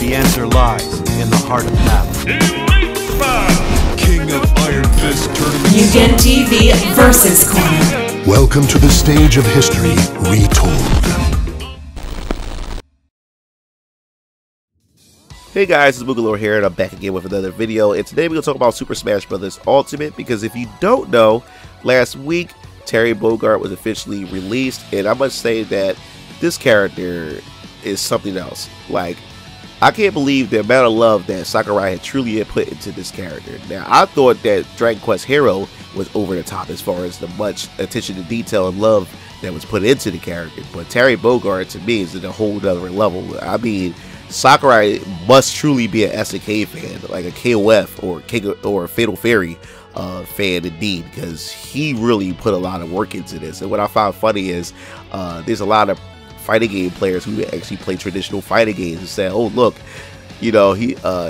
The answer lies in the heart of battle. King of Iron Fist Tournament. Mugen TV versus Corner. Welcome to the stage of history retold. Hey guys, it's Boogalore here, and I'm back again with another video. And today we're going to talk about Super Smash Bros. Ultimate, because if you don't know, last week Terry Bogard was officially released, and I must say that this character is something else. Like, I can't believe the amount of love that Sakurai had truly put into this character. Now, I thought that Dragon Quest Hero was over the top as far as the much attention to detail and love that was put into the character, but Terry Bogard to me is at a whole other level. I mean, Sakurai must truly be an SNK fan, like a KOF or Fatal Fury fan indeed, because he really put a lot of work into this. And what I found funny is there's a lot of fighting game players who actually play traditional fighting games and say, oh look, you know,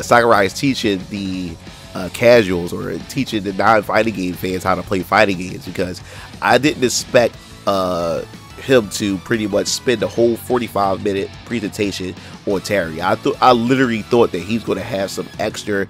Sakurai is teaching the casuals or teaching the non-fighting game fans how to play fighting games, because I didn't expect him to pretty much spend the whole 45-minute presentation on Terry. I literally thought that he's going to have some extra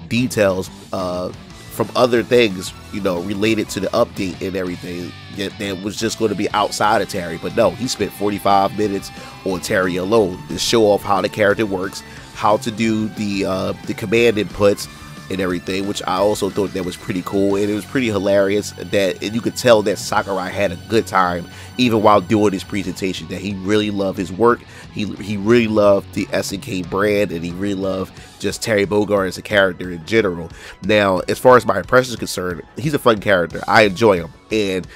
details from other things, you know, related to the update and everything that was just going to be outside of Terry. But no, he spent 45 minutes on Terry alone to show off how the character works, how to do the command inputs and everything, which I also thought that was pretty cool. And it was pretty hilarious that, and you could tell that Sakurai had a good time even while doing his presentation, that he really loved his work, he really loved the SNK brand, and he really loved just Terry Bogard as a character in general. Now, as far as my impression is concerned, he's a fun character. I enjoy him, and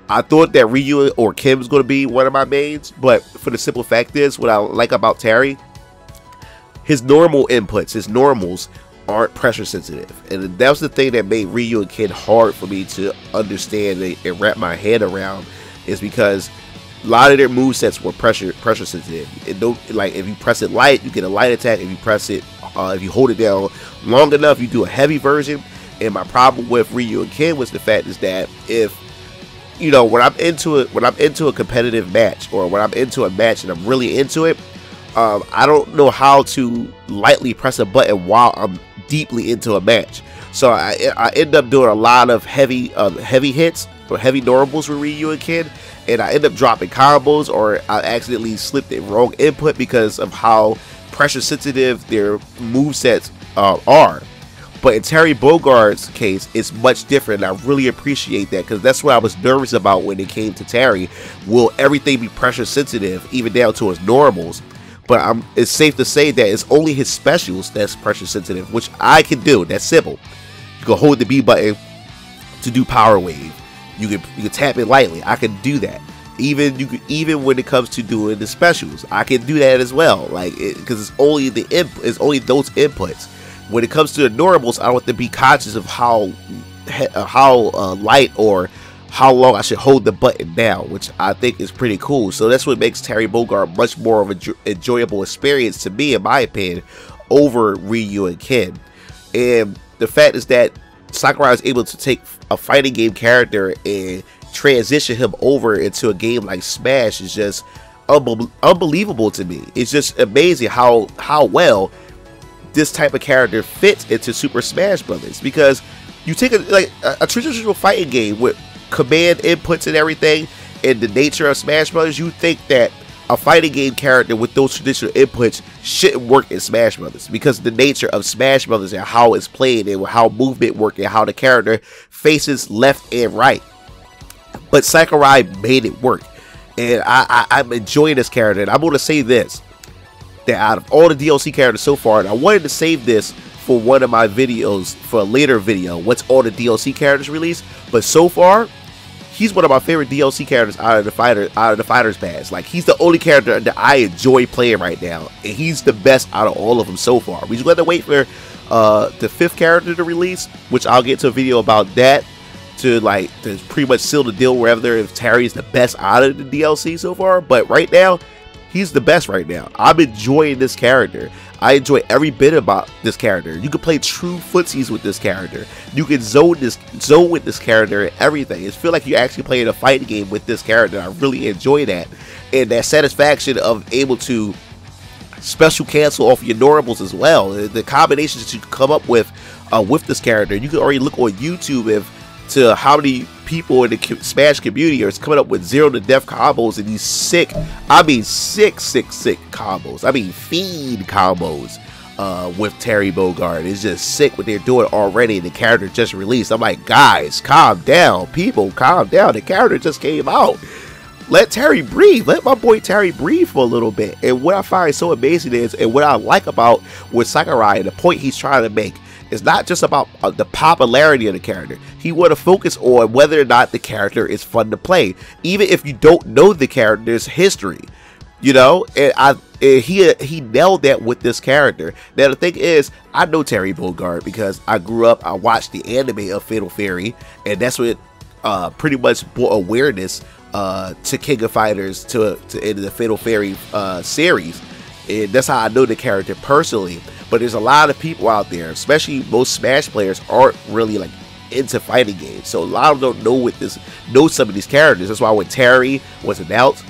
I thought that Ryu or Kim was going to be one of my mains, but for the simple fact is, what I like about Terry, his normal inputs, his normals, aren't pressure sensitive, and that was the thing that made Ryu and Ken hard for me to understand and wrap my head around, is because a lot of their movesets were pressure sensitive. It don't, like, if you press it light, you get a light attack. If you press it, if you hold it down long enough, you do a heavy version. And my problem with Ryu and Ken was the fact is that if, you know, when I'm into a competitive match, or when I'm into a match and I'm really into it, I don't know how to lightly press a button while I'm deeply into a match. So I end up doing a lot of heavy hits or heavy normals with Ryu and Ken, and I end up dropping combos, or I accidentally slipped the wrong input because of how pressure sensitive their movesets are. But in Terry Bogard's case, it's much different, and I really appreciate that, because that's what I was nervous about when it came to Terry. Will everything be pressure sensitive, even down to his normals? But it's safe to say that it's only his specials that's pressure sensitive, which I can do. That's simple. You can hold the B button to do Power Wave. You can tap it lightly. I can do that. Even when it comes to doing the specials, I can do that as well. Like, because it's only those inputs. When it comes to the normals, I want to be conscious of how light or how long I should hold the button down, which I think is pretty cool. So that's what makes Terry Bogard much more of an enjoyable experience to me, in my opinion, over Ryu and Ken. And the fact is that Sakurai is able to take a fighting game character and transition him over into a game like Smash is just unbelievable to me. It's just amazing how well this type of character fits into Super Smash Bros. Because you take a traditional fighting game with command inputs and everything, and the nature of Smash Bros., you think that a fighting game character with those traditional inputs shouldn't work in Smash Bros. Because the nature of Smash Bros. And how it's played, and how movement works, and how the character faces left and right. But Sakurai made it work, and I'm enjoying this character. And I'm going to say this, that out of all the DLC characters so far, and I wanted to save this for one of my videos, for a later video, once all the DLC characters released, but so far, he's one of my favorite DLC characters out of the Fighters Pass. Like, he's the only character that I enjoy playing right now, and he's the best out of all of them so far. We just got to wait for the 5th character to release, which I'll get to a video about that, to pretty much seal the deal whether if Terry is the best out of the DLC so far. But right now, he's the best right now. I'm enjoying this character. I enjoy every bit about this character. You can play true footsies with this character. You can zone with this character and everything. It feels like you're actually playing a fighting game with this character. I really enjoy that. And that satisfaction of able to special cancel off your normals as well. The combinations that you come up with this character, you can already look on YouTube to how many people in the Smash community are coming up with 0 to death combos and these sick combos. I mean fiend combos with Terry Bogard. It's just sick what they're doing already, and the character just released. I'm like, guys, calm down. People, calm down. The character just came out. Let Terry breathe. Let my boy Terry breathe for a little bit. And what I find so amazing is, and what I like about with Sakurai and the point he's trying to make, it's not just about the popularity of the character. He want to focus on whether or not the character is fun to play, even if you don't know the character's history. You know, and he nailed that with this character. Now the thing is, I know Terry Bogard because I grew up, I watched the anime of Fatal Fury, and that's what pretty much brought awareness to King of Fighters to into the Fatal Fury series. And that's how I know the character personally. But there's a lot of people out there, especially most Smash players, aren't really like into fighting games. So a lot of them don't know some of these characters. That's why when Terry was announced,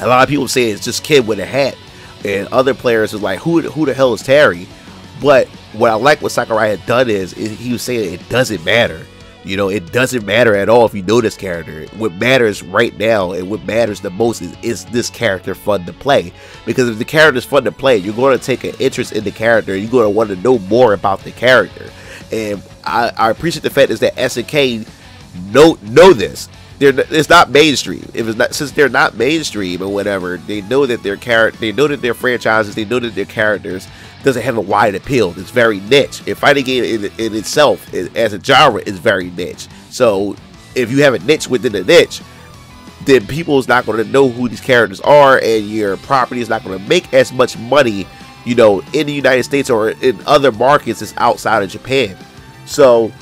a lot of people say it's just Kid with a hat, and other players was like, who the hell is Terry? But what I like what Sakurai had done is he was saying it doesn't matter. You know, it doesn't matter at all if you know this character. What matters right now and what matters the most is this character fun to play? Because if the character is fun to play, you're going to take an interest in the character. You're going to want to know more about the character. And I appreciate the fact is that SNK know this. It's not mainstream. If it's not, since they're not mainstream or whatever, they know that their their franchises, they know that their characters doesn't have a wide appeal. It's very niche. And fighting game in itself, as a genre, is very niche. So if you have a niche within a niche, then people is not going to know who these characters are, and your property is not going to make as much money, you know, in the United States or in other markets that's outside of Japan. So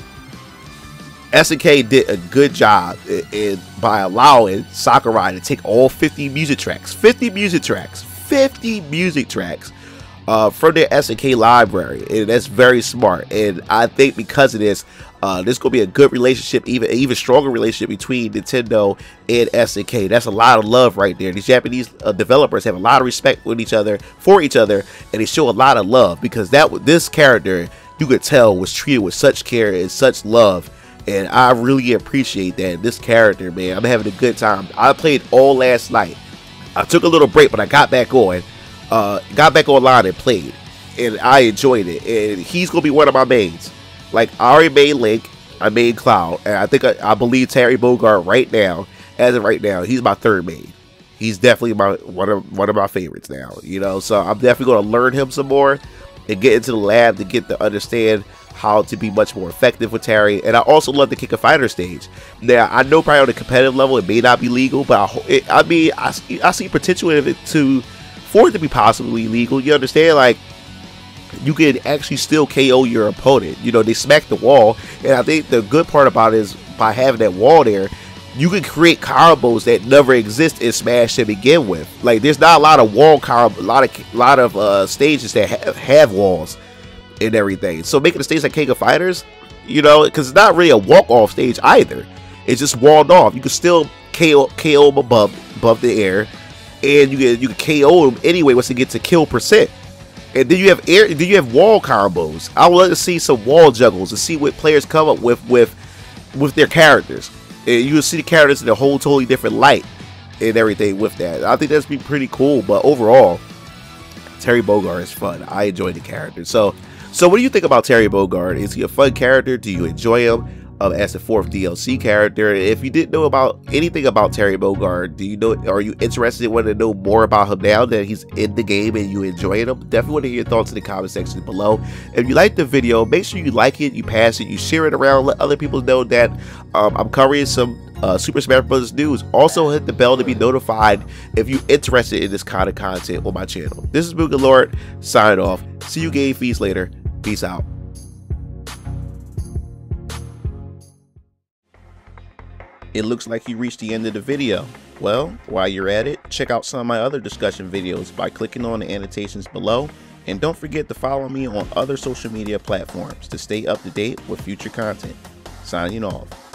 SNK did a good job by allowing Sakurai to take all 50 music tracks from their SNK library, and that's very smart. And I think because of this, there's gonna be a good relationship, even stronger relationship between Nintendo and SNK. That's a lot of love right there. These Japanese developers have a lot of respect for each other, and they show a lot of love, because this character, you could tell, was treated with such care and such love. And I really appreciate that. This character, man, I'm having a good time. I played all last night. I took a little break, but I got back on. Got back online and played, and I enjoyed it. And he's gonna be one of my mains. Like, I already made Link, I made Cloud, and I believe Terry Bogard right now, as of right now, he's my third main. He's definitely one of my favorites now. You know, so I'm definitely gonna learn him some more and get into the lab to get to understand how to be much more effective with Terry. And I also love the King of Fighters stage. Now, I know probably on the competitive level it may not be legal, but I see potential in it for it to be possibly legal. You understand? Like, you can actually still KO your opponent. You know, they smack the wall, and I think the good part about it is by having that wall there, you can create combos that never exist in Smash to begin with. Like, there's not a lot of wall combo, a lot of stages that have walls and everything. So making a stage like King of Fighters, you know, because it's not really a walk-off stage either. It's just walled off. You can still KO them above the air, and you can KO them anyway once it gets to kill percent. And then you have wall combos. I would like to see some wall juggles and see what players come up with their characters. And you will see the characters in a whole totally different light and everything with that. I think that's be pretty cool. But overall, Terry Bogard is fun. I enjoy the character. So what do you think about Terry Bogard? Is he a fun character? Do you enjoy him as the 4th DLC character? If you didn't know about anything about Terry Bogard, are you interested in wanting to know more about him now that he's in the game and you enjoy him? Definitely want to hear your thoughts in the comment section below. If you like the video, make sure you like it, you pass it, you share it around, let other people know that I'm covering some Super Smash Bros. News. Also hit the bell to be notified if you're interested in this kind of content on my channel. This is Boogalord, signing off. See you game feeds later. Peace out. It looks like you reached the end of the video. Well, while you're at it, check out some of my other discussion videos by clicking on the annotations below, and don't forget to follow me on other social media platforms to stay up to date with future content. Signing off.